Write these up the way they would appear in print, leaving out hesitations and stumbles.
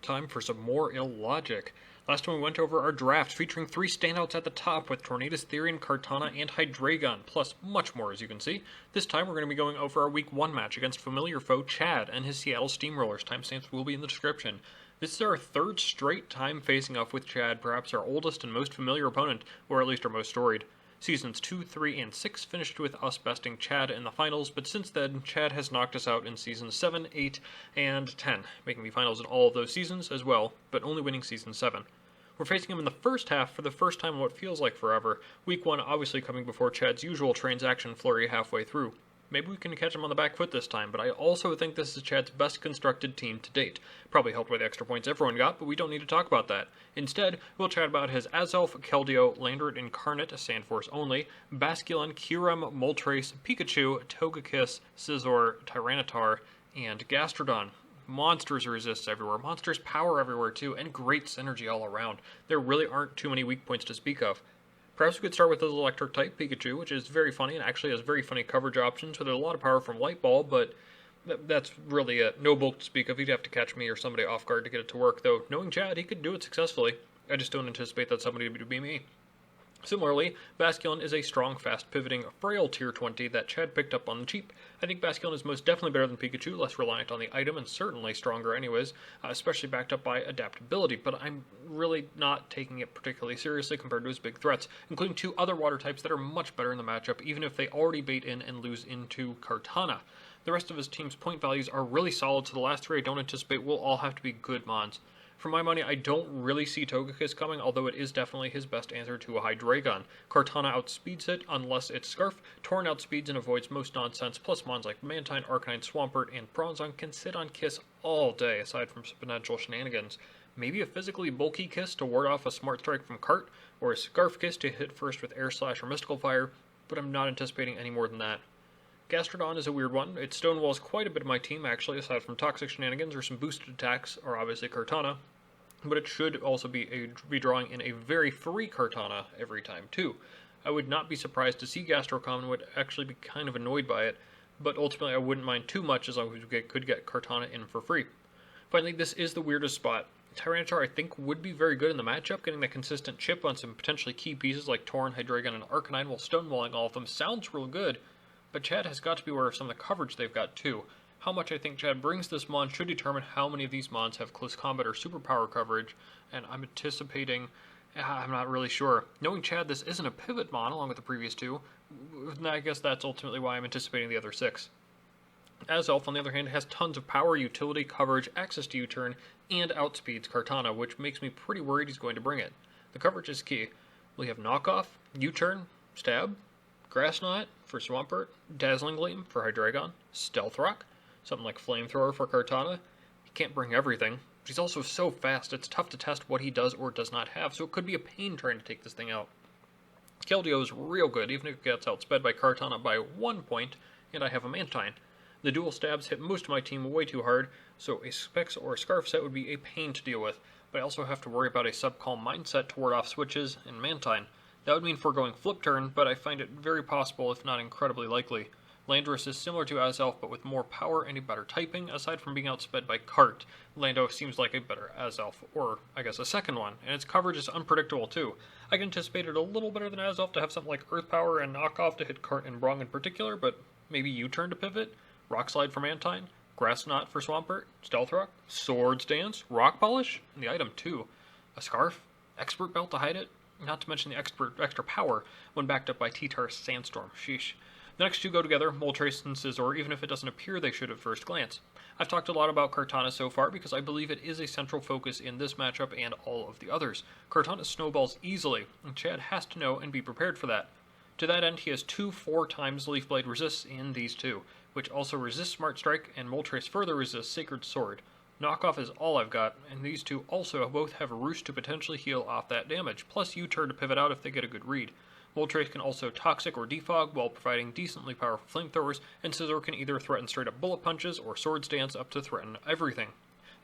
time for some more illogic. Last time we went over our draft featuring 3 standouts at the top with Tornadus-Therian, Kartana, and Hydreigon, plus much more as you can see. This time we're going to be going over our Week 1 match against familiar foe Chad and his Seattle Steamrollers. Timestamps will be in the description. This is our 3rd straight time facing off with Chad, perhaps our oldest and most familiar opponent, or at least our most storied. Seasons 2, 3, and 6 finished with us besting Chad in the finals, but since then, Chad has knocked us out in Seasons 7, 8, and 10, making the finals in all of those seasons as well, but only winning Season 7. We're facing him in the first half for the first time in what feels like forever, Week 1 obviously coming before Chad's usual transaction flurry halfway through. Maybe we can catch him on the back foot this time, but I also think this is Chad's best constructed team to date. Probably helped by the extra points everyone got, but we don't need to talk about that. Instead, we'll chat about his Azelf, Keldeo, Landorus Incarnate, Sandforce only, Basculin, Kyurem, Moltres, Pikachu, Togekiss, Scizor, Tyranitar, and Gastrodon. Monsters resists everywhere, monsters power everywhere too, and great synergy all around. There really aren't too many weak points to speak of. Perhaps we could start with his electric type, Pikachu, which is very funny and actually has very funny coverage options with a lot of power from Light Ball, but that's really it. No bulk to speak of. He'd have to catch me or somebody off guard to get it to work, though knowing Chad, he could do it successfully. I just don't anticipate that somebody would be me. Similarly, Basculin is a strong, fast-pivoting, frail Tier 20 that Chad picked up on the cheap. I think Basculin is most definitely better than Pikachu, less reliant on the item, and certainly stronger anyways, especially backed up by adaptability, but I'm really not taking it particularly seriously compared to his big threats, including 2 other water types that are much better in the matchup, even if they already bait in and lose into Kartana. The rest of his team's point values are really solid, so the last 3 I don't anticipate will all have to be good mons. For my money, I don't really see Togekiss coming, although it is definitely his best answer to a Hydreigon. Kartana outspeeds it, unless it's Scarf. Torn outspeeds and avoids most nonsense, plus mons like Mantine, Arcanine, Swampert, and Bronzong can sit on Kiss all day, aside from some potential shenanigans. Maybe a physically bulky Kiss to ward off a Smart Strike from Cart, or a Scarf Kiss to hit first with Air Slash or Mystical Fire, but I'm not anticipating any more than that. Gastrodon is a weird one. It stonewalls quite a bit of my team, actually, aside from toxic shenanigans or some boosted attacks, or obviously Kartana. But it should also be drawing in a very free Kartana every time, too. I would not be surprised to see Gastro come and would actually be kind of annoyed by it, but ultimately I wouldn't mind too much as long as we could get Kartana in for free. Finally, this is the weirdest spot. Tyranitar, I think, would be very good in the matchup. Getting that consistent chip on some potentially key pieces like Torn, Hydreigon, and Arcanine while stonewalling all of them sounds real good, but Chad has got to be aware of some of the coverage they've got, too. How much I think Chad brings this mon should determine how many of these mons have close combat or superpower coverage, and I'm anticipating, I'm not really sure. Knowing Chad, this isn't a pivot mon along with the previous 2, I guess that's ultimately why I'm anticipating the other 6. Azelf, on the other hand, has tons of power, utility, coverage, access to U-turn, and outspeeds Kartana, which makes me pretty worried he's going to bring it. The coverage is key. We have Knockoff, U-turn, Stab, Grass Knot for Swampert, Dazzling Gleam for Hydreigon, Stealth Rock, something like Flamethrower for Kartana. He can't bring everything, but he's also so fast it's tough to test what he does or does not have, so it could be a pain trying to take this thing out. Keldeo is real good, even if it gets outsped by Kartana by 1 point, and I have a Mantine. The dual stabs hit most of my team way too hard, so a Specs or Scarf set would be a pain to deal with, but I also have to worry about a Subcalm Mindset to ward off switches and Mantine. That would mean foregoing Flip Turn, but I find it very possible, if not incredibly likely. Landorus is similar to Azelf, but with more power and a better typing. Aside from being outsped by Cart, Lando seems like a better Azelf, or I guess a second one, and its coverage is unpredictable too. I can anticipate it a little better than Azelf to have something like Earth Power and Knockoff to hit Cart and Brong in particular, but maybe U-turn to pivot, Rock Slide for Mantine, Grass Knot for Swampert, Stealth Rock, Swords Dance, Rock Polish, and the item too. A Scarf, Expert Belt to hide it, not to mention the extra power when backed up by T-Tar's Sandstorm. Sheesh. The next 2 go together, Moltres and Scizor, even if it doesn't appear they should at first glance. I've talked a lot about Kartana so far because I believe it is a central focus in this matchup and all of the others. Kartana snowballs easily, and Chad has to know and be prepared for that. To that end, he has 2 4x Leaf Blade resists in these 2, which also resist Smart Strike, and Moltres further resists Sacred Sword. Knockoff is all I've got, and these 2 also both have a Roost to potentially heal off that damage, plus U-turn to pivot out if they get a good read. Moltres can also Toxic or Defog while providing decently powerful flamethrowers, and Scizor can either threaten straight up bullet punches or Swords Dance up to threaten everything.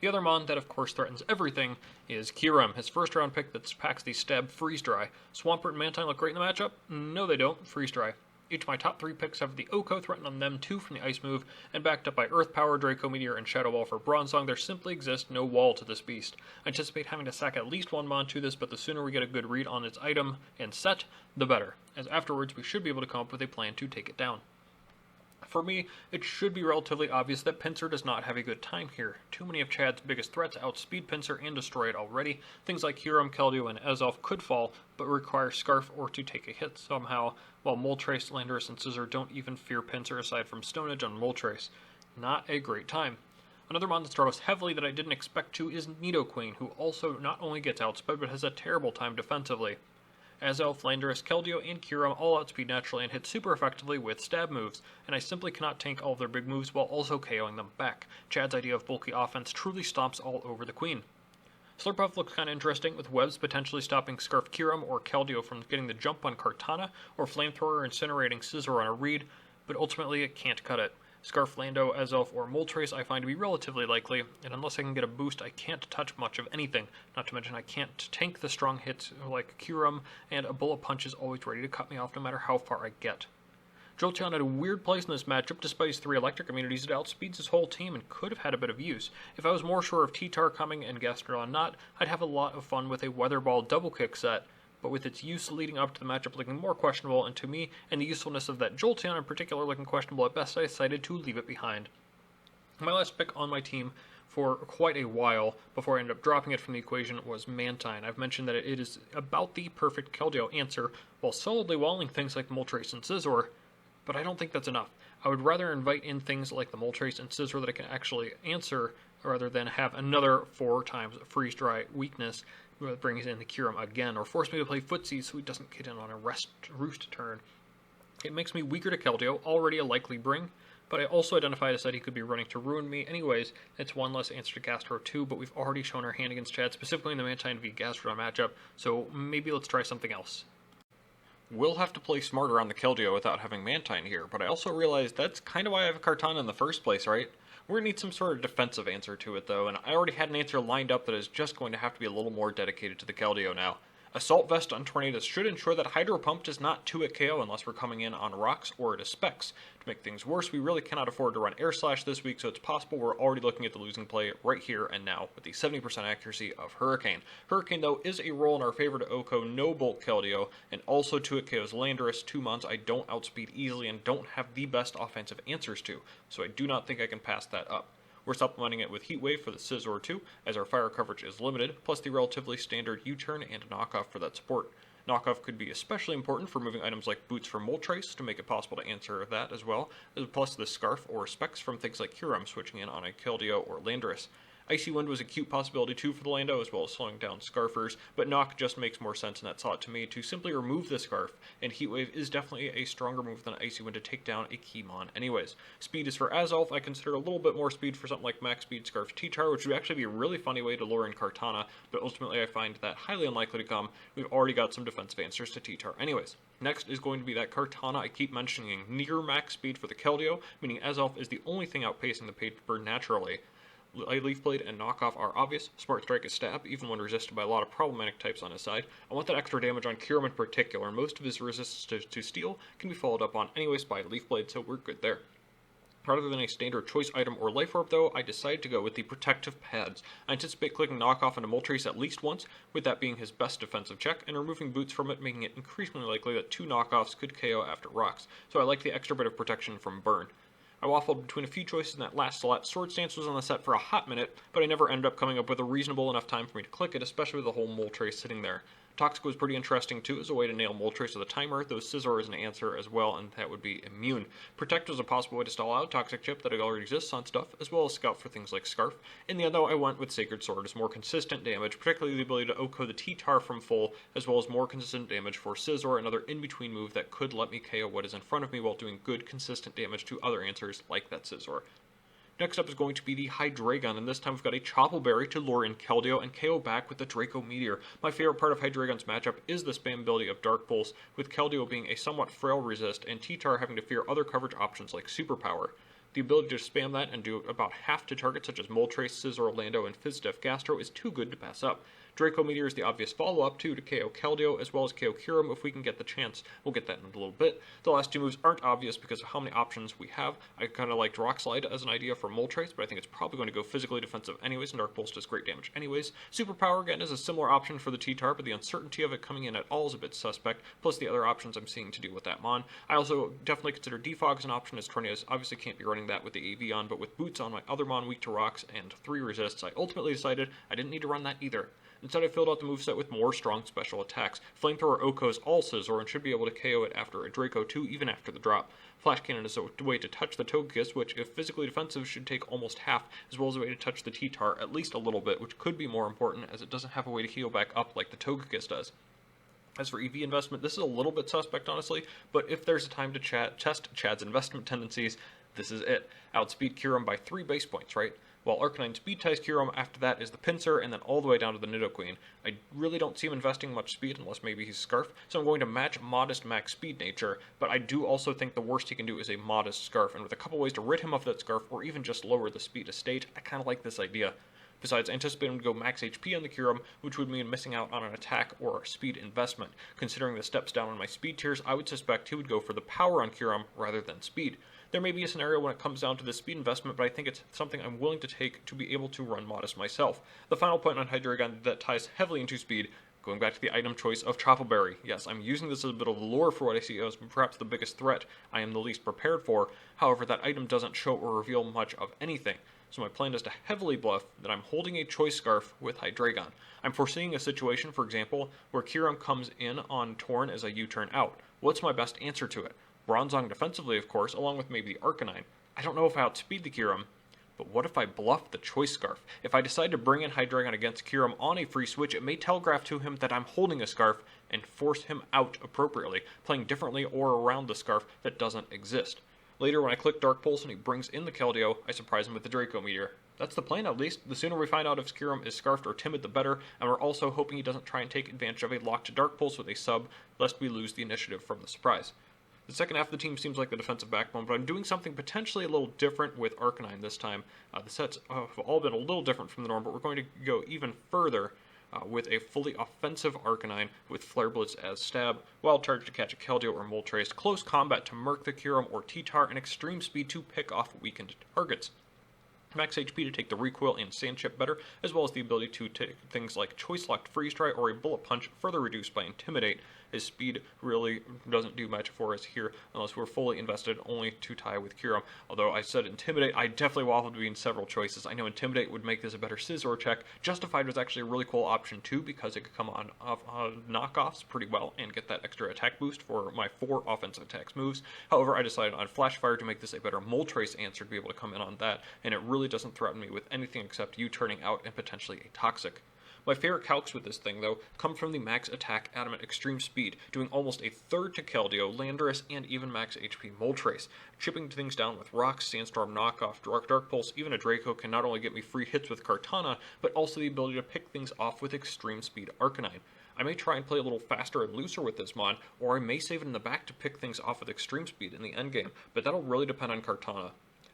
The other mon that of course threatens everything is Kyurem, his first round pick that packs the Stab Freeze Dry. Swampert and Mantine look great in the matchup? No they don't, Freeze Dry. Each of my top 3 picks have the Oko threatened on them 2 from the Ice move, and backed up by Earth Power, Draco Meteor, and Shadow Wall for Bronzong, there simply exists no wall to this beast. I anticipate having to sack at least one Mon to this, but the sooner we get a good read on its item and set, the better, as afterwards we should be able to come up with a plan to take it down. For me, it should be relatively obvious that Pinsir does not have a good time here. Too many of Chad's biggest threats outspeed Pinsir and destroy it already. Things like Kyurem, Keldeo, and Azelf could fall, but require Scarf or to take a hit somehow, while Moltres, Landorus, and Scizor don't even fear Pinsir aside from Stone Edge on Moltres. Not a great time. Another mon that struggles heavily that I didn't expect to is Nidoqueen, who also not only gets outsped but has a terrible time defensively. Azelf, Landorus, Keldeo, and Kyurem all outspeed naturally and hit super effectively with stab moves, and I simply cannot tank all of their big moves while also KOing them back. Chad's idea of bulky offense truly stomps all over the Queen. Slurpuff looks kinda interesting, with webs potentially stopping Scarf Kyurem or Keldeo from getting the jump on Kartana, or Flamethrower incinerating Scizor on a read, but ultimately it can't cut it. Scarf, Lando, Azelf, or Moltres I find to be relatively likely, and unless I can get a boost I can't touch much of anything, not to mention I can't tank the strong hits like Kyurem, and a Bullet Punch is always ready to cut me off no matter how far I get. Jolteon had a weird place in this matchup. Despite his 3 electric immunities, it outspeeds his whole team and could have had a bit of use. If I was more sure of T-Tar coming and Gastrodon not, I'd have a lot of fun with a Weather Ball double kick set, but with its use leading up to the matchup looking more questionable, and to me, and the usefulness of that Jolteon in particular looking questionable at best, I decided to leave it behind. My last pick on my team for quite a while, before I ended up dropping it from the equation, was Mantine. I've mentioned that it is about the perfect Keldeo answer, while solidly walling things like Moltres and Scizor, but I don't think that's enough. I would rather invite in things like the Moltres and Scizor that I can actually answer, rather than have another 4 times Freeze Dry weakness that brings in the Kyurem again, or force me to play Footsie so he doesn't get in on a roost turn. It makes me weaker to Keldeo, already a likely bring, but I also identified as that he could be running to ruin me. Anyways, it's one less answer to Gastro 2, but we've already shown our hand against Chad, specifically in the Mantine v Gastrodon matchup, so maybe let's try something else. We'll have to play smarter on the Keldeo without having Mantine here, but I also realized that's kind of why I have Kartana in the first place, right? We're going to need some sort of defensive answer to it, though, and I already had an answer lined up that is just going to have to be a little more dedicated to the Keldeo now. Assault Vest on Tornadus should ensure that Hydro Pump does not 2-hit KO unless we're coming in on rocks or at a Specs. To make things worse, we really cannot afford to run Air Slash this week, so it's possible we're already looking at the losing play right here and now with the 70% accuracy of Hurricane. Hurricane, though, is a roll in our favor to Oko, no Bolt Keldeo, and also 2-hit KOs Landorus, 2 mons I don't outspeed easily and don't have the best offensive answers to, so I do not think I can pass that up. We're supplementing it with Heat Wave for the Scizor 2, as our fire coverage is limited, plus the relatively standard U-turn and knockoff for that support. Knockoff could be especially important for moving items like Boots from Moltres to make it possible to answer that as well, plus the Scarf or Specs from things like Kyurem switching in on a Keldeo or Landorus. Icy Wind was a cute possibility too for the Lando, as well as slowing down Scarfers, but Knock just makes more sense in that slot to me to simply remove the Scarf, and Heat Wave is definitely a stronger move than Icy Wind to take down a Keymon anyways. Speed is for Azelf. I consider a little bit more speed for something like Max Speed Scarf T-Tar, which would actually be a really funny way to lure in Kartana, but ultimately I find that highly unlikely to come. We've already got some defensive answers to T-Tar anyways. Next is going to be that Kartana I keep mentioning, near max speed for the Keldeo, meaning Azelf is the only thing outpacing the paper naturally. Leaf Blade and Knockoff are obvious. Smart Strike is stab, even when resisted by a lot of problematic types on his side. I want that extra damage on Kyurem in particular, and most of his resistance to steel can be followed up on anyways by Leaf Blade, so we're good there. Rather than a standard choice item or life orb though, I decided to go with the protective pads. I anticipate clicking Knockoff into Moltres at least once, with that being his best defensive check, and removing Boots from it, making it increasingly likely that 2 Knockoffs could KO after rocks, so I like the extra bit of protection from burn. I waffled between a few choices in that last slot. Sword Stance was on the set for a hot minute, but I never ended up coming up with a reasonable enough time for me to click it, especially with the whole Moltres sitting there. Toxic was pretty interesting too as a way to nail Moltres with a timer, though Scizor is an answer as well, and that would be immune. Protect was a possible way to stall out Toxic Chip that already exists on stuff, as well as Scout for things like Scarf. In the end though, I went with Sacred Sword as more consistent damage, particularly the ability to Oko the T-Tar from full, as well as more consistent damage for Scizor, another in-between move that could let me KO what is in front of me while doing good consistent damage to other answers like that Scizor. Next up is going to be the Hydreigon, and this time we've got a Chople Berry to lure in Keldeo and KO back with the Draco Meteor. My favorite part of Hydreigon's matchup is the spam ability of Dark Pulse, with Keldeo being a somewhat frail resist and T-Tar having to fear other coverage options like Superpower. The ability to spam that and do about half to targets such as Moltres, Scizor, Lando, and Fizdef Gastro is too good to pass up. Draco Meteor is the obvious follow-up to KO Keldeo as well as KO Kyurem if we can get the chance. We'll get that in a little bit. The last two moves aren't obvious because of how many options we have. I kind of liked Rock Slide as an idea for Moltres, but I think it's probably going to go physically defensive anyways, and Dark Pulse does great damage anyways. Superpower again is a similar option for the T-Tar, but the uncertainty of it coming in at all is a bit suspect, plus the other options I'm seeing to deal with that Mon. I also definitely consider Defog as an option, as Tornadus obviously can't be running that with the AV on, but with Boots on my other Mon weak to rocks and 3 resists, I ultimately decided I didn't need to run that either. Instead, I filled out the moveset with more strong special attacks. Flamethrower Oko's all Scizor and should be able to KO it after a Draco 2, even after the drop. Flash Cannon is a way to touch the Togekiss, which, if physically defensive, should take almost half, as well as a way to touch the T-Tar at least a little bit, which could be more important as it doesn't have a way to heal back up like the Togekiss does. As for EV investment, this is a little bit suspect, honestly, but if there's a time to test Chad's investment tendencies, this is it. Outspeed Kyurem by 3 base points, right? While Arcanine speed ties Kyurem, after that is the Pinsir, and then all the way down to the Nidoqueen. I really don't see him investing much speed, unless maybe he's Scarf, so I'm going to match modest max speed nature, but I do also think the worst he can do is a modest Scarf, and with a couple ways to rid him of that Scarf, or even just lower the speed of state, I kind of like this idea. Besides, I anticipate him to go max HP on the Kyurem, which would mean missing out on an attack or a speed investment. Considering the steps down on my speed tiers, I would suspect he would go for the power on Kyurem rather than speed. There may be a scenario when it comes down to the speed investment, but I think it's something I'm willing to take to be able to run Modest myself. The final point on Hydreigon that ties heavily into speed, going back to the item choice of Chople Berry. Yes, I'm using this as a bit of lore for what I see as perhaps the biggest threat I am the least prepared for. However, that item doesn't show or reveal much of anything. So my plan is to heavily bluff that I'm holding a Choice Scarf with Hydreigon. I'm foreseeing a situation, for example, where Kyurem comes in on Torn as a U-turn out. What's my best answer to it? Bronzong defensively, of course, along with maybe the Arcanine. I don't know if I outspeed the Kyurem, but what if I bluff the Choice Scarf? If I decide to bring in Hydreigon against Kyurem on a free switch, it may telegraph to him that I'm holding a Scarf and force him out appropriately, playing differently or around the Scarf that doesn't exist. Later, when I click Dark Pulse and he brings in the Keldeo, I surprise him with the Draco Meteor. That's the plan, at least. The sooner we find out if Kyurem is Scarfed or timid, the better, and we're also hoping he doesn't try and take advantage of a locked Dark Pulse with a sub, lest we lose the initiative from the surprise. The second half of the team seems like the defensive backbone, but I'm doing something potentially a little different with Arcanine this time. The sets have all been a little different from the norm, but we're going to go even further with a fully offensive Arcanine with Flare Blitz as stab, Wild Charge to catch a Keldeo or Moltres, close combat to murk the Kyurem or T-Tar, and extreme speed to pick off weakened targets. Max HP to take the recoil and sand chip better, as well as the ability to take things like Choice Locked Freeze Dry or a Bullet Punch, further reduced by Intimidate. His speed really doesn't do much for us here unless we're fully invested only to tie with Kyurem. Although I said Intimidate, I definitely waffled between several choices. I know Intimidate would make this a better Scizor check. Justified was actually a really cool option too because it could come on knockoffs pretty well and get that extra attack boost for my 4 offensive attacks moves. However, I decided on Flash Fire to make this a better Moltres answer to be able to come in on that, and it really doesn't threaten me with anything except you turning out and potentially a Toxic. My favorite calcs with this thing, though, come from the max attack Adamant Extreme Speed, doing almost a third to Keldeo, Landorus, and even max HP Moltres. Chipping things down with Rocks, Sandstorm, Knockoff, Dark Pulse, even a Draco can not only get me free hits with Kartana, but also the ability to pick things off with Extreme Speed Arcanine. I may try and play a little faster and looser with this Mon, or I may save it in the back to pick things off with Extreme Speed in the endgame, but that'll really depend on Kartana.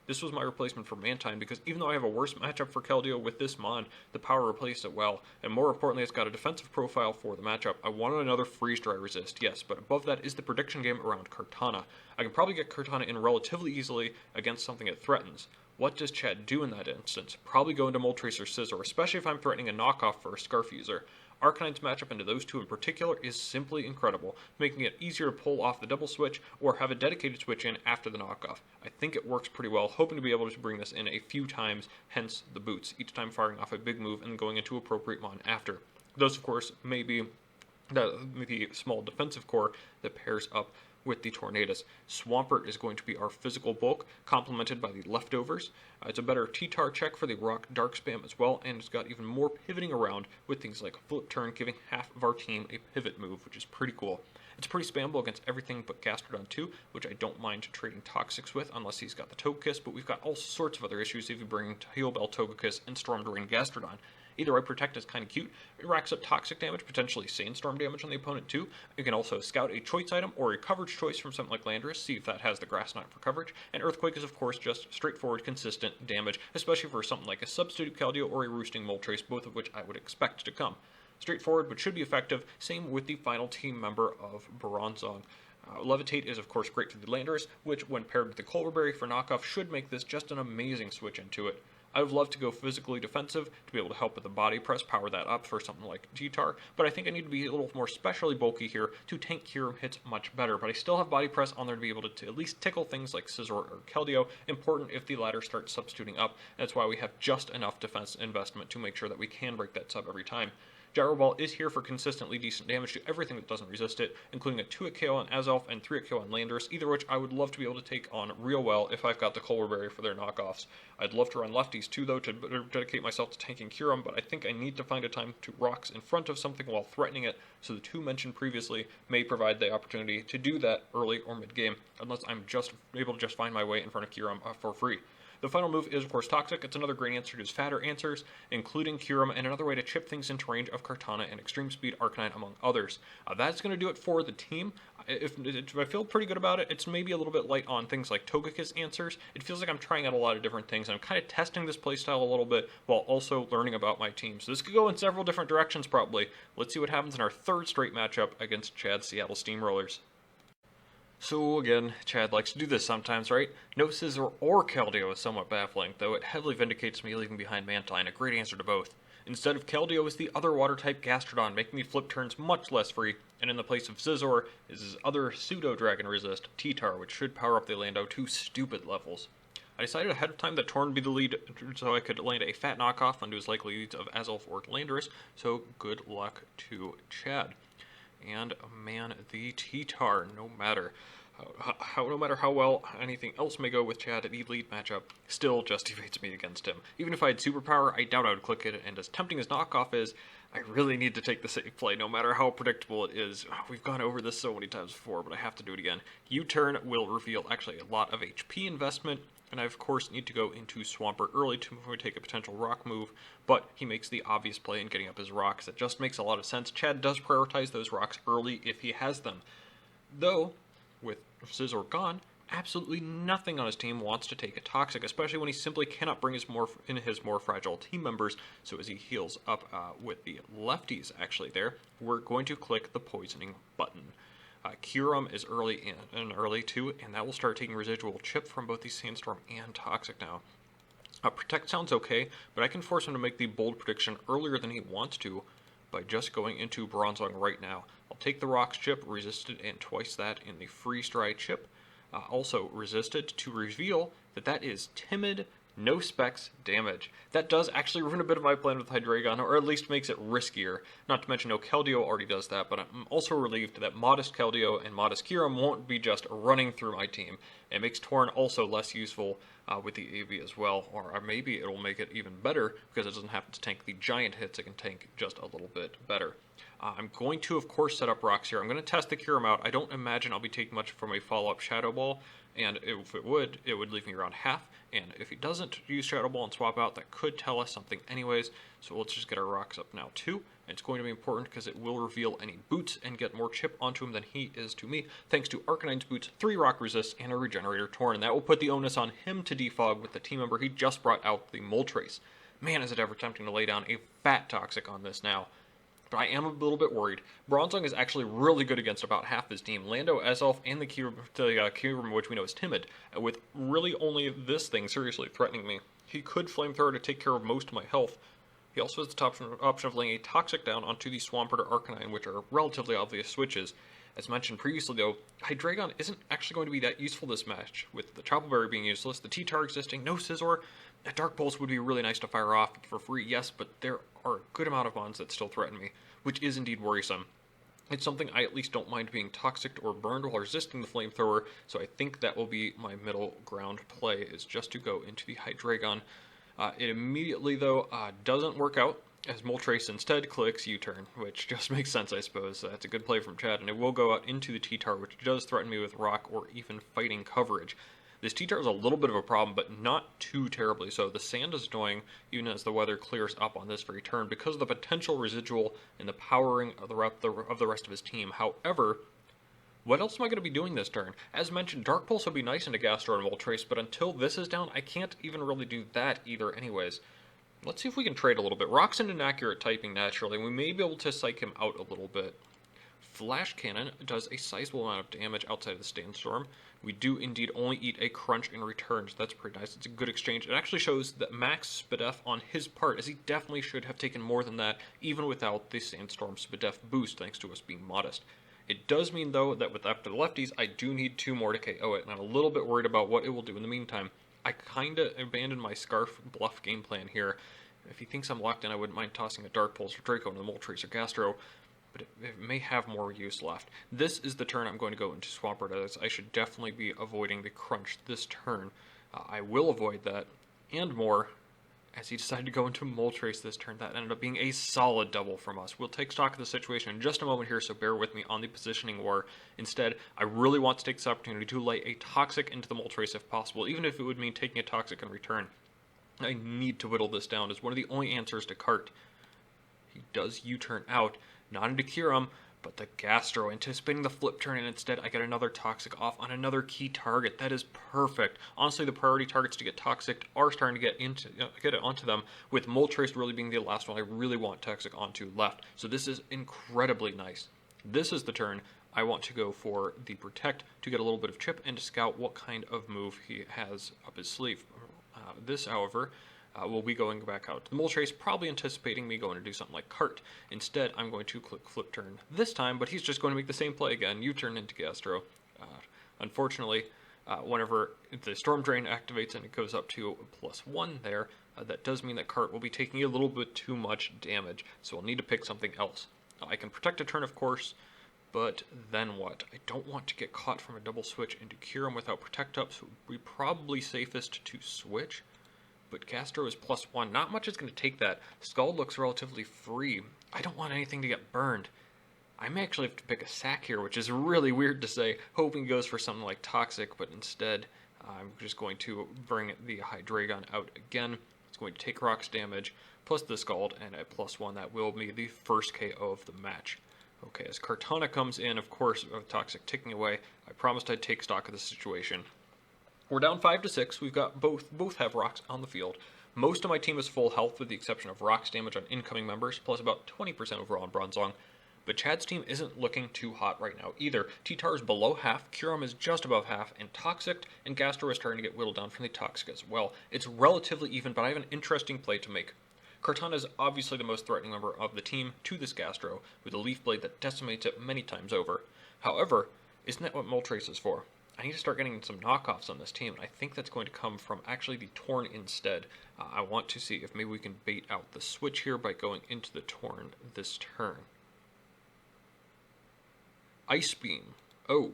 This was my replacement for Mantine because even though I have a worse matchup for Keldeo with this Mon, the power replaced it well, and more importantly it's got a defensive profile for the matchup. I wanted another Freeze Dry resist, yes, but above that is the prediction game around Kartana. I can probably get Kartana in relatively easily against something it threatens. What does Chad do in that instance? Probably go into Moltres or Scizor, especially if I'm threatening a knockoff for a Scarf user. Arcanine's matchup into those two in particular is simply incredible, making it easier to pull off the double switch or have a dedicated switch in after the knockoff. I think it works pretty well, hoping to be able to bring this in a few times, hence the boots, each time firing off a big move and going into appropriate Mon after. Those, of course, may be the small defensive core that pairs up with the Tornadus. Swampert is going to be our physical bulk, complemented by the leftovers. It's a better T-Tar check for the Rock Dark Spam as well, and it's got even more pivoting around with things like Flip Turn, giving half of our team a pivot move, which is pretty cool. It's pretty spammable against everything but Gastrodon 2, which I don't mind trading Toxics with, unless he's got the Togekiss, but we've got all sorts of other issues if you bring Heal Bell, Togekiss, and Storm Drain Gastrodon. Either way, Protect is kind of cute. It racks up toxic damage, potentially Sandstorm damage on the opponent too. You can also scout a choice item or a coverage choice from something like Landorus, see if that has the Grass Knot for coverage. And Earthquake is of course just straightforward, consistent damage, especially for something like a substitute Keldeo or a Roosting Moltres, both of which I would expect to come. Straightforward, but should be effective. Same with the final team member of Bronzong. Levitate is, of course, great for the landers, which, when paired with the Culverberry for knockoff, should make this just an amazing switch into it. I would love to go physically defensive to be able to help with the body press, power that up for something like T-Tar, but I think I need to be a little more specially bulky here to tank Kyurem hits much better, but I still have body press on there to be able to at least tickle things like Scizor or Keldeo, important if the latter starts substituting up. That's why we have just enough defense investment to make sure that we can break that sub every time. Gyro Ball is here for consistently decent damage to everything that doesn't resist it, including a 2-hit KO on Azelf and 3-hit KO on Landorus, either which I would love to be able to take on real well if I've got the Culverberry for their knockoffs. I'd love to run lefties too, though, to dedicate myself to tanking Kyurem, but I think I need to find a time to rocks in front of something while threatening it, so the two mentioned previously may provide the opportunity to do that early or mid-game, unless I'm just able to just find my way in front of Kyurem for free. The final move is, of course, Toxic. It's another great answer to his fatter answers, including Kyurem, and another way to chip things into range of Kartana and Extreme Speed Arcanine, among others. That's going to do it for the team. If I feel pretty good about it, it's maybe a little bit light on things like Togekiss answers. It feels like I'm trying out a lot of different things. I'm kind of testing this playstyle a little bit while also learning about my team. So this could go in several different directions, probably. Let's see what happens in our third straight matchup against Chad's Seattle Steamrollers. So again, Chad likes to do this sometimes, right? No Scizor or Keldeo is somewhat baffling, though it heavily vindicates me leaving behind Mantine, a great answer to both. Instead of Keldeo is the other water-type Gastrodon, making the flip turns much less free, and in the place of Scizor is his other pseudo-dragon resist, T-Tar, which should power up the Lando to stupid levels. I decided ahead of time that Torn would be the lead so I could land a fat knockoff onto his likely leads of Azelf or Landorus, so good luck to Chad. And man, the T-Tar, no matter how well anything else may go with Chad, the lead matchup still just evades me against him. Even if I had superpower, I doubt I would click it, and as tempting as knockoff is, I really need to take the safe play, no matter how predictable it is. We've gone over this so many times before, but I have to do it again. U-turn will reveal actually a lot of HP investment, and I of course need to go into Swampert early to take a potential rock move, but he makes the obvious play in getting up his rocks. It just makes a lot of sense. Chad does prioritize those rocks early if he has them. Though, with Scizor gone, absolutely nothing on his team wants to take a Toxic, especially when he simply cannot bring his more fragile team members. So as he heals up with the lefties actually there, we're going to click the poisoning button. Kyurem is early too, and that will start taking residual chip from both the Sandstorm and Toxic now. Protect sounds okay, but I can force him to make the bold prediction earlier than he wants to by just going into Bronzong right now. I'll take the Rocks chip, resisted, and twice that in the Freeze Dry chip. Also resisted to reveal that that is Timid, no specs damage. That does actually ruin a bit of my plan with Hydreigon, or at least makes it riskier. Not to mention, no, Keldeo already does that, but I'm also relieved that Modest Keldeo and Modest Kyurem won't be just running through my team. It makes Torn also less useful with the AV as well, or maybe it'll make it even better because it doesn't have to tank the giant hits, it can tank just a little bit better. I'm going to, of course, set up rocks here. I'm going to test the Kyurem out. I don't imagine I'll be taking much from a follow-up Shadow Ball, and if it would leave me around half, and if he doesn't use Shadow Ball and swap out, that could tell us something anyways, so let's just get our rocks up now too. And it's going to be important because it will reveal any boots and get more chip onto him than he is to me, thanks to Arcanine's boots, 3 rock resists, and a regenerator Torn, and that will put the onus on him to defog with the team member he just brought out, the Moltres. Man, is it ever tempting to lay down a fat Toxic on this now. But I am a little bit worried. Bronzong is actually really good against about half his team. Lando, Azelf, and the Kyurem, which we know is timid, with really only this thing seriously threatening me. He could Flamethrower to take care of most of my health. He also has the option of laying a Toxic down onto the Swampert or Arcanine, which are relatively obvious switches. As mentioned previously, though, Hydreigon isn't actually going to be that useful this match, with the Chople Berry being useless, the T-Tar existing, no Scizor. A Dark Pulse would be really nice to fire off for free, yes, but there are a good amount of mons that still threaten me, which is indeed worrisome. It's something I at least don't mind being toxic or burned while resisting the Flamethrower, so I think that will be my middle ground play, is just to go into the Hydreigon. It immediately, though, doesn't work out, as Moltres instead clicks U-turn, which just makes sense, I suppose. That's a good play from Chad, and it will go out into the T-Tar, which does threaten me with rock or even fighting coverage. This T-Tar is a little bit of a problem, but not too terribly so. The sand is annoying, even as the weather clears up on this very turn, because of the potential residual and the powering of the rest of his team. However, what else am I going to be doing this turn? As mentioned, Dark Pulse would be nice into Gastro and Moltres, but until this is down, I can't even really do that either anyways. Let's see if we can trade a little bit. Rock's an inaccurate typing naturally, and we may be able to psych him out a little bit. Flash Cannon does a sizable amount of damage outside of the Sandstorm. We do indeed only eat a crunch in return, so that's pretty nice. It's a good exchange. It actually shows that max SPDF on his part, as he definitely should have taken more than that, even without the Sandstorm SPDF boost, thanks to us being modest. It does mean, though, that with After the Lefties, I do need 2 more to KO it, and I'm a little bit worried about what it will do in the meantime. I kinda abandoned my Scarf Bluff game plan here. If he thinks I'm locked in, I wouldn't mind tossing a Dark Pulse or Draco into the Moltres or Gastro, but it may have more use left. This is the turn I'm going to go into Swampert, as I should definitely be avoiding the crunch this turn. I will avoid that, and more, as he decided to go into Moltres this turn. That ended up being a solid double from us. We'll take stock of the situation in just a moment here, so bear with me on the positioning war. Instead, I really want to take this opportunity to lay a Toxic into the Moltres if possible, even if it would mean taking a Toxic in return. I need to whittle this down as one of the only answers to Cart. He does U-turn out, not into Kyurem, but the Gastro, anticipating the flip turn, and instead I get another Toxic off on another key target. That is perfect. Honestly, the priority targets to get Toxic are starting to get it onto them, with Moltres really being the last one I really want Toxic onto left. So this is incredibly nice. This is the turn I want to go for the Protect to get a little bit of chip and to scout what kind of move he has up his sleeve. This, however, will be going back out to the Moltres, probably anticipating me going to do something like Cart. Instead, I'm going to click Flip Turn this time, but he's just going to make the same play again, U-turn into Gastro. Unfortunately, whenever the Storm Drain activates and it goes up to +1 there, that does mean that Cart will be taking a little bit too much damage, so I'll need to pick something else. I can Protect a turn, of course, but then what? I don't want to get caught from a double switch into Kyurem without Protect up, so it would be probably safest to switch. But Gastro is +1. Not much is going to take that. Scald looks relatively free. I don't want anything to get burned. I may actually have to pick a sack here, which is really weird to say, hoping he goes for something like Toxic, but instead I'm just going to bring the Hydreigon out again. It's going to take Rock's damage, plus the Scald, and at +1 that will be the first KO of the match. Okay, as Kartana comes in, of course, Toxic ticking away, I promised I'd take stock of the situation. We're down 5-6. We've got both have Rocks on the field. Most of my team is full health, with the exception of Rock's damage on incoming members, plus about 20% overall on Bronzong. But Chad's team isn't looking too hot right now either. T-Tar is below half, Kyurem is just above half, and Toxic and Gastro is starting to get whittled down from the Toxic as well. It's relatively even, but I have an interesting play to make. Kartana is obviously the most threatening member of the team to this Gastro, with a Leaf Blade that decimates it many times over. However, isn't that what Moltres is for? I need to start getting some knockoffs on this team, and I think that's going to come from actually the Torn instead. I want to see if maybe we can bait out the switch here by going into the Torn this turn. Ice Beam. Oh.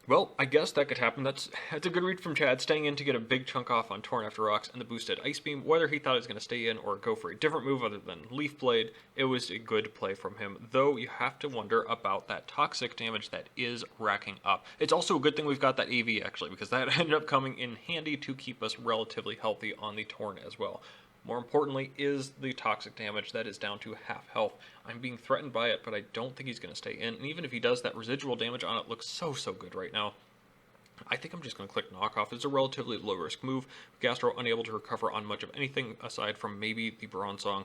Well, I guess that could happen. That's a good read from Chad, staying in to get a big chunk off on Torn after Rocks and the boosted Ice Beam. Whether he thought he was going to stay in or go for a different move other than Leaf Blade, it was a good play from him, though you have to wonder about that Toxic damage that is racking up. It's also a good thing we've got that AV, actually, because that ended up coming in handy to keep us relatively healthy on the Torn as well. More importantly is the Toxic damage that is down to half health. I'm being threatened by it, but I don't think he's going to stay in. And even if he does, that residual damage on it looks so good right now. I think I'm just going to click Knockoff. It's a relatively low-risk move. Gastro unable to recover on much of anything aside from maybe the Bronzong.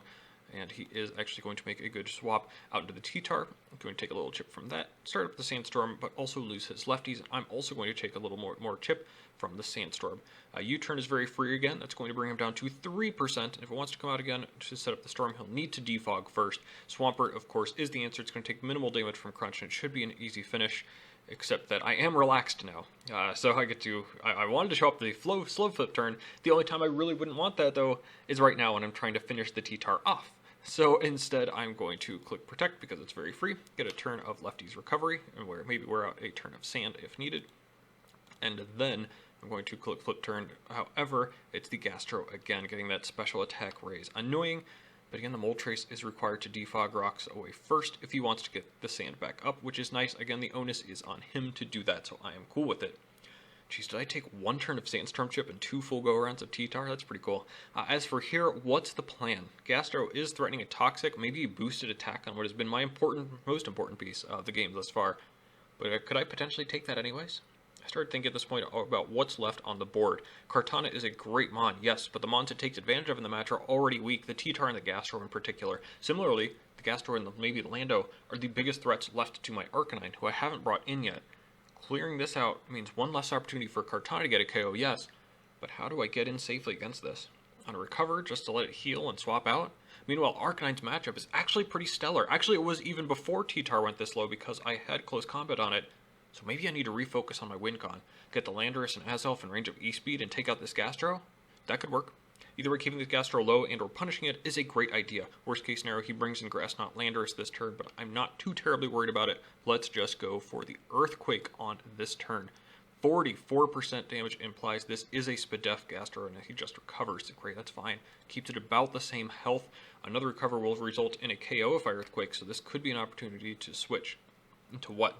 And he is actually going to make a good swap out into the T-Tar. I'm going to take a little chip from that, start up the Sandstorm, but also lose his lefties. I'm also going to take a little more chip from the Sandstorm. U-turn is very free again. That's going to bring him down to 3%. And if it wants to come out again to set up the Storm, he'll need to defog first. Swampert, of course, is the answer. It's going to take minimal damage from Crunch, and it should be an easy finish. Except that I am relaxed now, so I get to, I wanted to show up the slow flip turn. The only time I really wouldn't want that, though, is right now when I'm trying to finish the T-Tar off. So instead, I'm going to click Protect because it's very free, get a turn of Lefty's Recovery, and maybe wear out a turn of Sand if needed. And then I'm going to click Flip Turn. However, it's the Gastro again, getting that special attack raise. Annoying. But again, the Moltres is required to defog Rocks away first if he wants to get the Sand back up, which is nice. Again, the onus is on him to do that, so I am cool with it. Jeez, did I take one turn of Sandstorm Chip and 2 full go-arounds of T-Tar? That's pretty cool. As for here, what's the plan? Gastro is threatening a Toxic, maybe a boosted attack on what has been my most important piece of the game thus far. But could I potentially take that anyways? started thinking at this point about what's left on the board. Kartana is a great mon, yes, but the mons it takes advantage of in the match are already weak, the T-Tar and the Gastro in particular. Similarly, the Gastro and maybe the Lando are the biggest threats left to my Arcanine, who I haven't brought in yet. Clearing this out means one less opportunity for Kartana to get a KO, yes, but how do I get in safely against this? On a recover, just to let it heal and swap out? Meanwhile, Arcanine's matchup is actually pretty stellar. Actually, it was even before T-Tar went this low because I had close combat on it. So maybe I need to refocus on my win con. Get the Landorus and Azelf in range of E-Speed and take out this Gastro? That could work. Either way, keeping this Gastro low and or punishing it is a great idea. Worst case scenario, he brings in Grass Knot Landorus this turn, but I'm not too terribly worried about it. Let's just go for the Earthquake on this turn. 44% damage implies this is a Spadef Gastro, and he just recovers. Great, that's fine. Keeps it about the same health. Another recover will result in a KO if I Earthquake, so this could be an opportunity to switch. Into what?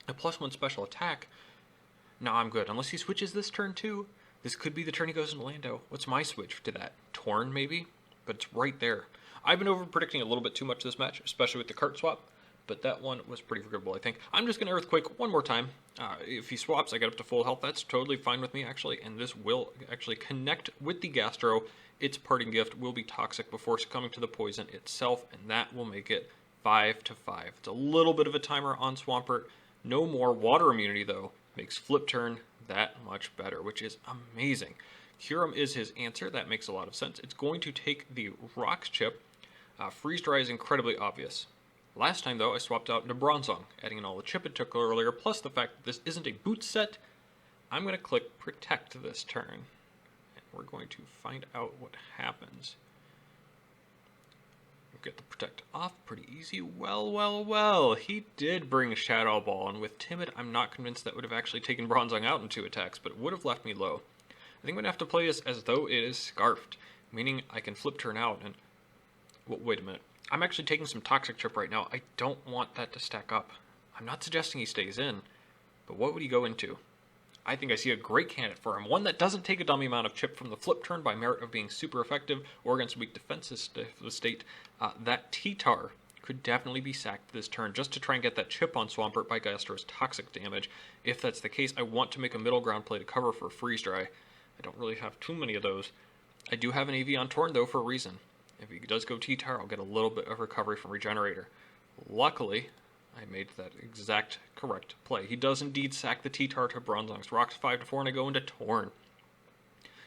A +1 special attack? No, I'm good. Unless he switches this turn too. This could be the turn he goes into Lando. What's my switch to that? Torn, maybe? But it's right there. I've been over-predicting a little bit too much this match, especially with the cart swap, but that one was pretty forgivable, I think. I'm just going to Earthquake one more time. If he swaps, I get up to full health. That's totally fine with me, actually, and this will actually connect with the Gastro. Its parting gift will be toxic before succumbing to the poison itself, and that will make it 5-5. It's a little bit of a timer on Swampert. No more water immunity, though, makes Flip Turn that much better, which is amazing. Kyurem is his answer. That makes a lot of sense. It's going to take the Rocks chip. Freeze Dry is incredibly obvious. Last time, though, I swapped out into Bronzong, adding in all the chip it took earlier, plus the fact that this isn't a boot set. I'm going to click Protect this turn, and we're going to find out what happens. Get the Protect off pretty easy. Well, he did bring Shadow Ball, and with Timid, I'm not convinced that would have actually taken Bronzong out in 2 attacks, but it would have left me low. I think I'm going to have to play this as though it is Scarfed, meaning I can Flip Turn out, and... well, wait a minute. I'm actually taking some Toxic Chip right now. I don't want that to stack up. I'm not suggesting he stays in, but what would he go into? I think I see a great candidate for him. One that doesn't take a dummy amount of chip from the Flip Turn by merit of being super effective or against weak defenses of the state. That T-Tar could definitely be sacked this turn just to try and get that chip on Swampert by Gastro's toxic damage. If that's the case, I want to make a middle ground play to cover for Freeze Dry. I don't really have too many of those. I do have an AV on Torn, though, for a reason. If he does go T-Tar, I'll get a little bit of recovery from Regenerator. Luckily, I made that exact correct play. He does indeed sack the T-Tar to Bronzong's Rocks 5-4, and I go into Torn.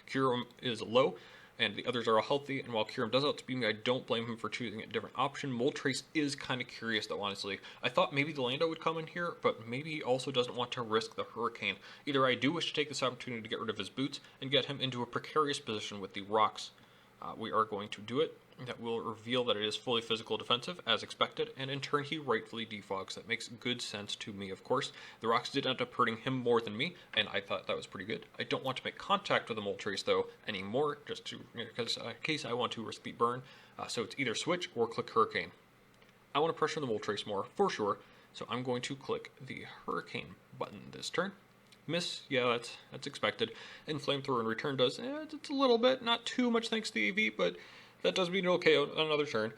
Kyurem is low, and the others are all healthy, and while Kyurem does outspeed me, I don't blame him for choosing a different option. Moltres is kind of curious, though, honestly. I thought maybe the Lando would come in here, but maybe he also doesn't want to risk the Hurricane. Either I do wish to take this opportunity to get rid of his boots and get him into a precarious position with the Rocks. We are going to do it. That will reveal that it is fully physical defensive, as expected, and in turn he rightfully defogs. That makes good sense to me, of course. The Rocks did end up hurting him more than me, and I thought that was pretty good. I don't want to make contact with the Moltres, though, anymore, just to, because in case I want to risk the burn. So it's either switch or click Hurricane. I want to pressure the Moltres more, for sure, so I'm going to click the Hurricane button this turn. Miss, yeah, that's expected. And Flamethrower in return does, it's a little bit, not too much thanks to the AV, but that does mean okay on another turn.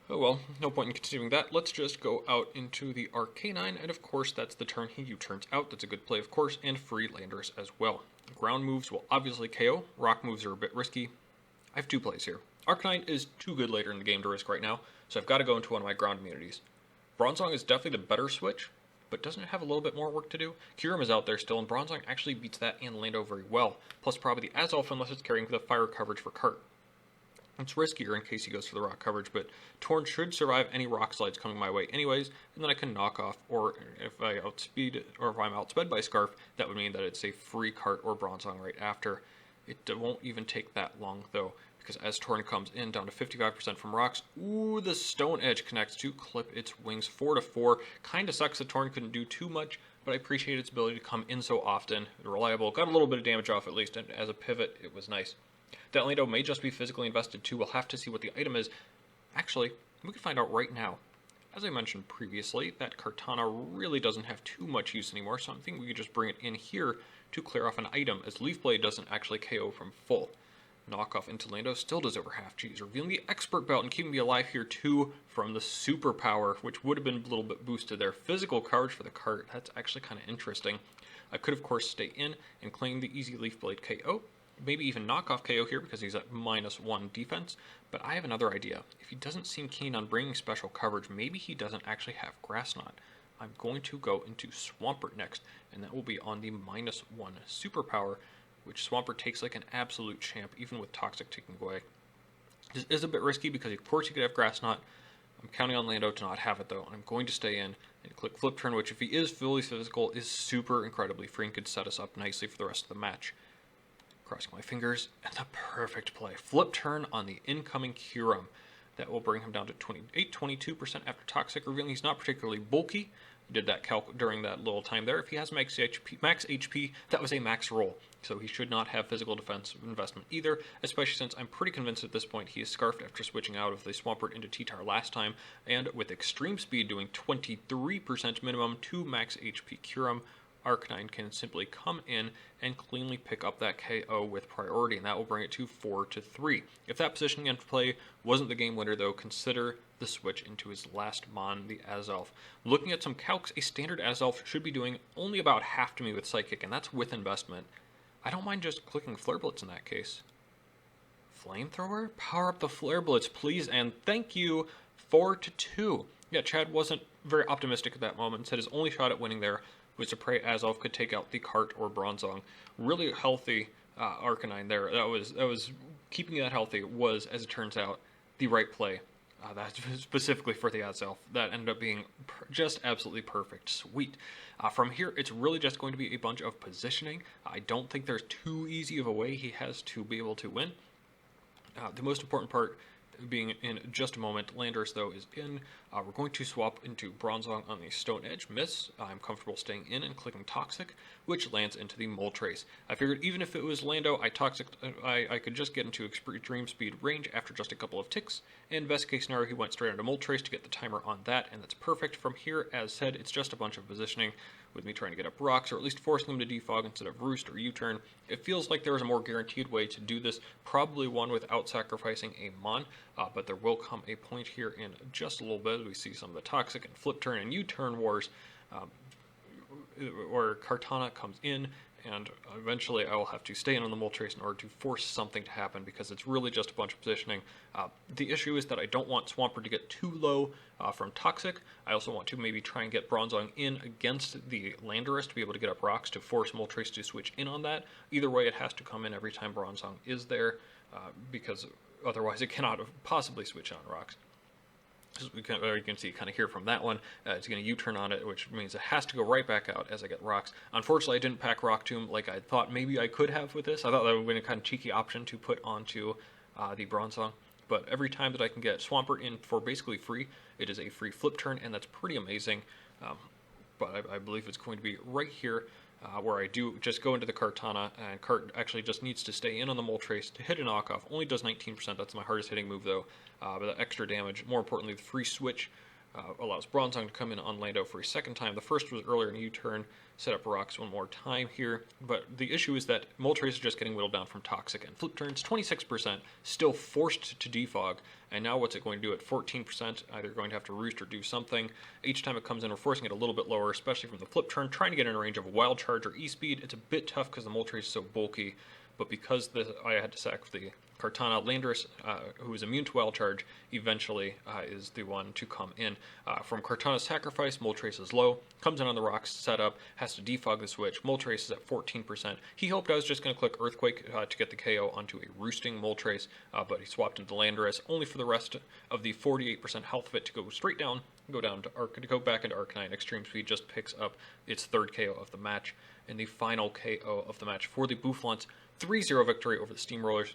Oh well, no point in continuing that. Let's just go out into the Arcanine, and of course that's the turn he U-turns out. That's a good play, of course, and free Landorus as well. Ground moves will obviously KO. Rock moves are a bit risky. I have 2 plays here. Arcanine is too good later in the game to risk right now, so I've got to go into one of my ground immunities. Bronzong is definitely the better switch, but doesn't it have a little bit more work to do? Kyurem is out there still, and Bronzong actually beats that and Lando very well, plus probably the Azelf unless it's carrying the fire coverage for Cart. It's riskier in case he goes for the rock coverage, but Torn should survive any rock slides coming my way anyways, and then I can knock off, or if I'm outsped by Scarf, that would mean that it's a free Cart or Bronzong right after. It won't even take that long, though, because as Torn comes in, down to 55% from rocks, ooh, the Stone Edge connects to clip its wings 4-4. Kinda sucks that Torn couldn't do too much, but I appreciate its ability to come in so often. Reliable, got a little bit of damage off at least, and as a pivot, it was nice. That Lando may just be physically invested too. We'll have to see what the item is. Actually, we can find out right now. As I mentioned previously, that Kartana really doesn't have too much use anymore, so I'm thinking we could just bring it in here to clear off an item, as Leaf Blade doesn't actually KO from full. Knockoff into Lando still does over half. Geez, revealing the Expert Belt and keeping me alive here too from the Superpower, which would have been a little bit boosted there. Physical coverage for the Cart, that's actually kind of interesting. I could, of course, stay in and claim the Easy Leaf Blade KO. Maybe even knock off KO here because he's at -1 defense. But I have another idea. If he doesn't seem keen on bringing special coverage, maybe he doesn't actually have Grass Knot. I'm going to go into Swampert next, and that will be on the -1 superpower, which Swampert takes like an absolute champ, even with Toxic taking away. This is a bit risky because, of course, he could have Grass Knot. I'm counting on Lando to not have it, though. I'm going to stay in and click Flip Turn, which, if he is fully physical, is super incredibly free and could set us up nicely for the rest of the match. Crossing my fingers, and the perfect play. Flip Turn on the incoming Kyurem. That will bring him down to 22% after Toxic, revealing he's not particularly bulky. Did that calc during that little time there. If he has max HP, that was a max roll. So he should not have physical defense investment either, especially since I'm pretty convinced at this point he is Scarfed after switching out of the Swampert into T-Tar last time, and with Extreme Speed doing 23% minimum to max HP Kyurem, Arcanine can simply come in and cleanly pick up that KO with priority, and that will bring it to 4-3. If that positioning and play wasn't the game winner, though, consider the switch into his last Mon, the Azelf. Looking at some calcs, a standard Azelf should be doing only about half to me with Psychic, and that's with investment. I don't mind just clicking Flare Blitz in that case. Flamethrower? Power up the Flare Blitz, please, and thank you. 4-2. Yeah, Chad wasn't very optimistic at that moment, said his only shot at winning there was to pray Azelf could take out the Cart or Bronzong. Really healthy Arcanine there. That was keeping that healthy was, as it turns out, the right play. That's specifically for the Azelf. That ended up being just absolutely perfect. Sweet. From here, it's really just going to be a bunch of positioning. I don't think there's too easy of a way he has to be able to win. The most important part being in just a moment. Landorus, though, is in. We're going to swap into Bronzong on the Stone Edge. Miss. I'm comfortable staying in and clicking Toxic, which lands into the Moltres. I figured even if it was Lando, I could just get into Extreme Speed range after just a couple of ticks. In best case scenario, he went straight into Moltres to get the timer on that, and that's perfect. From here, as said, it's just a bunch of positioning, with me trying to get up rocks, or at least forcing them to defog instead of Roost or U-turn. It feels like there is a more guaranteed way to do this, probably one without sacrificing a Mon, but there will come a point here in just a little bit. We see some of the Toxic and Flip Turn and U-turn wars, where Kartana comes in, and eventually I will have to stay in on the Moltres in order to force something to happen, because it's really just a bunch of positioning. The issue is that I don't want Swampert to get too low from Toxic. I also want to maybe try and get Bronzong in against the Landorus to be able to get up rocks to force Moltres to switch in on that. Either way, it has to come in every time Bronzong is there, because otherwise it cannot possibly switch on rocks. As you can see kind of here from that one, it's going to U-turn on it, which means it has to go right back out as I get rocks. Unfortunately, I didn't pack Rock Tomb like I thought maybe I could have with this. I thought that would have been a kind of cheeky option to put onto the Bronzong. But every time that I can get Swampert in for basically free, it is a free Flip Turn, and that's pretty amazing. But I believe it's going to be right here, where I do just go into the Kartana, and Cart actually just needs to stay in on the Moltres to hit a knockoff. Only does 19%, that's my hardest hitting move though, but the extra damage. More importantly, the free switch allows Bronzong to come in on Lando for a second time. The first was earlier in U-turn, set up rocks one more time here, but the issue is that Moltres is just getting whittled down from Toxic, and Flip Turns 26%, still forced to defog, and now what's it going to do at 14%? Either going to have to Roost or do something. Each time it comes in, we're forcing it a little bit lower, especially from the Flip Turn, trying to get in range of a Wild Charge or E-Speed. It's a bit tough because the Moltres is so bulky, but because I had to sack the Kartana, Landorus, who is immune to Wild Charge, eventually is the one to come in. From Kartana's sacrifice, Moltres is low, comes in on the rocks, set up, has to defog the switch. Moltres is at 14%. He hoped I was just going to click Earthquake to get the KO onto a roosting Moltres, but he swapped into Landorus, only for the rest of the 48% health of it to go straight down, go back into Arcanine. Extreme Speed just picks up its third KO of the match, and the final KO of the match for the Bouffalant. 3-0 victory over the Steamrollers.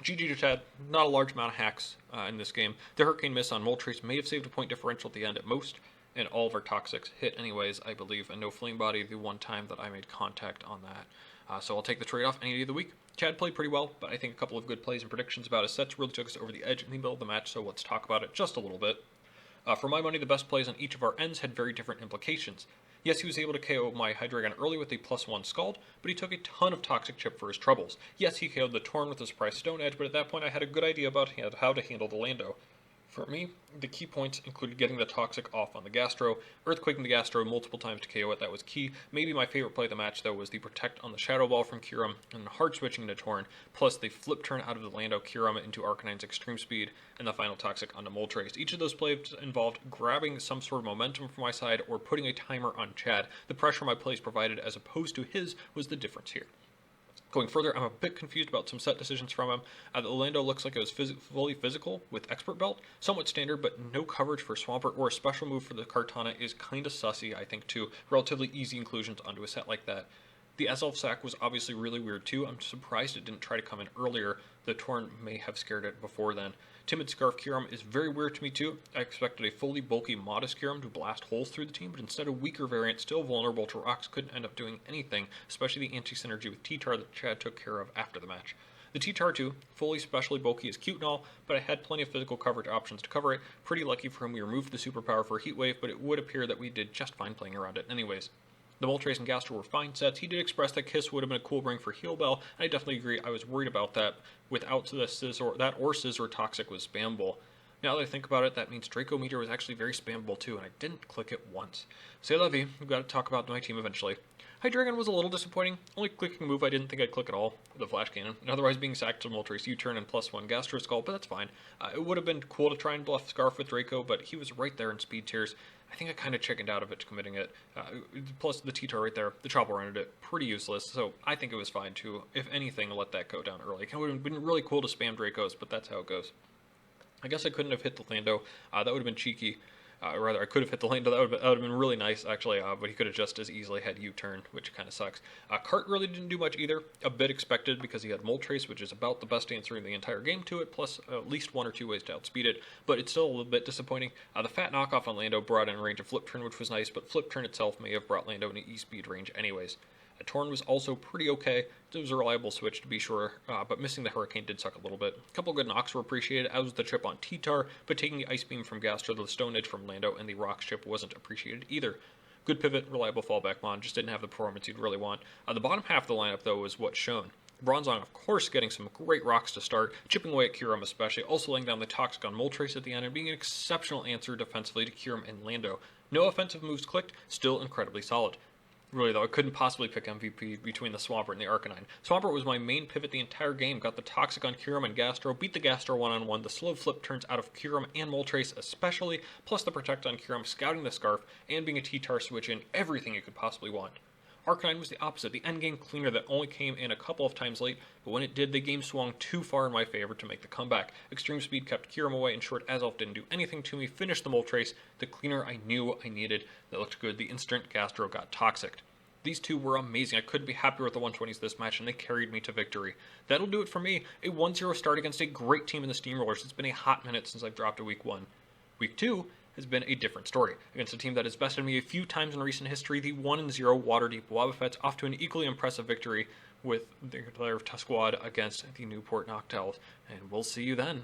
GG to Chad. Not a large amount of hacks in this game. The Hurricane Miss on Moltres may have saved a point differential at the end at most, and all of our Toxics hit anyways, I believe, and no Flame Body the one time that I made contact on that. So I'll take the trade-off any day of the week. Chad played pretty well, but I think a couple of good plays and predictions about his sets really took us over the edge in the middle of the match, so let's talk about it just a little bit. For my money, the best plays on each of our ends had very different implications. Yes, he was able to KO my Hydreigon early with a +1 Scald, but he took a ton of Toxic Chip for his troubles. Yes, he KO'd the Torn with a surprise Stone Edge, but at that point I had a good idea about how to handle the Lando. For me, the key points included getting the Toxic off on the Gastro, earthquaking the Gastro multiple times to KO it, that was key. Maybe my favorite play of the match, though, was the Protect on the Shadow Ball from Kyurem, and hard switching into Torn, plus the flip turn out of the Lando Kyurem into Arcanine's Extreme Speed, and the final Toxic onto Moltres. Each of those plays involved grabbing some sort of momentum from my side, or putting a timer on Chad. The pressure my plays provided, as opposed to his, was the difference here. Going further, I'm a bit confused about some set decisions from him. The Lando looks like it was fully physical with Expert Belt, somewhat standard, but no coverage for Swampert, or a special move for the Kartana is kind of sussy, I think, too. Relatively easy inclusions onto a set like that. The S-Elf sack was obviously really weird too. I'm surprised it didn't try to come in earlier. The Torn may have scared it before then. Timid Scarf Kyurem is very weird to me too. I expected a fully bulky Modest Kyurem to blast holes through the team, but instead a weaker variant still vulnerable to rocks couldn't end up doing anything, especially the anti-synergy with T-Tar that Chad took care of after the match. The T-Tar too, fully specially bulky, is cute and all, but I had plenty of physical coverage options to cover it. Pretty lucky for him we removed the superpower for Heat Wave, but it would appear that we did just fine playing around it anyways. The Moltres and Gastro were fine sets. He did express that Kiss would have been a cool bring for Heal Bell, and I definitely agree. I was worried about that. Without the Scissor, that or Scissor Toxic was spammable. Now that I think about it, that means Draco Meteor was actually very spammable too, and I didn't click it once. C'est la vie. We've got to talk about my team eventually. Hydreigon was a little disappointing. Only clicking a move I didn't think I'd click at all, the Flash Cannon, and otherwise being sacked to Moltres U-turn and +1 Gastro Skull, but that's fine. It would have been cool to try and bluff Scarf with Draco, but he was right there in speed tiers. I think I kind of chickened out of it committing it. Plus the T-Tar right there, the Chopper rendered it pretty useless, so I think it was fine to, if anything, let that go down early. It would have been really cool to spam Dracos, but that's how it goes. I guess I couldn't have hit the Lando. That would have been cheeky. Rather, I could have hit the Lando. That would have been really nice, actually, but he could have just as easily had U-turn, which kind of sucks. Cart really didn't do much either. A bit expected because he had Moltres, which is about the best answer in the entire game to it, plus at least one or two ways to outspeed it, but it's still a little bit disappointing. The fat knockoff on Lando brought in range of Flip Turn, which was nice, but Flip Turn itself may have brought Lando into E-speed range anyways. Torn was also pretty okay. It was a reliable switch to be sure, but missing the Hurricane did suck a little bit. A couple good knocks were appreciated, as was the chip on T-Tar, but taking the Ice Beam from Gastro, the Stone Edge from Lando, and the Rock chip wasn't appreciated either. Good pivot, reliable fallback mon, just didn't have the performance you'd really want. The bottom half of the lineup, though, was what's shown. Bronzong, of course, getting some great rocks to start, chipping away at Kyurem especially, also laying down the Toxic on Moltres at the end, and being an exceptional answer defensively to Kyurem and Lando. No offensive moves clicked, still incredibly solid. Really, though, I couldn't possibly pick MVP between the Swampert and the Arcanine. Swampert was my main pivot the entire game, got the Toxic on Kyurem and Gastro, beat the Gastro one-on-one, the slow flip turns out of Kyurem and Moltres especially, plus the Protect on Kyurem, scouting the Scarf, and being a T-Tar switch in, everything you could possibly want. Arcanine was the opposite, the endgame cleaner that only came in a couple of times late, but when it did, the game swung too far in my favor to make the comeback. Extreme Speed kept Kyurem away, and short Azelf didn't do anything to me, finished the Moltres, the cleaner I knew I needed, that looked good, the instant Gastro got Toxic. These two were amazing. I couldn't be happier with the 120s this match, and they carried me to victory. That'll do it for me. A 1-0 start against a great team in the Steamrollers. It's been a hot minute since I've dropped a Week 1. Week 2 has been a different story. Against a team that has bested me a few times in recent history, the 1-0 Waterdeep Wobbuffets off to an equally impressive victory with their squad against the Newport Noctowls. And we'll see you then.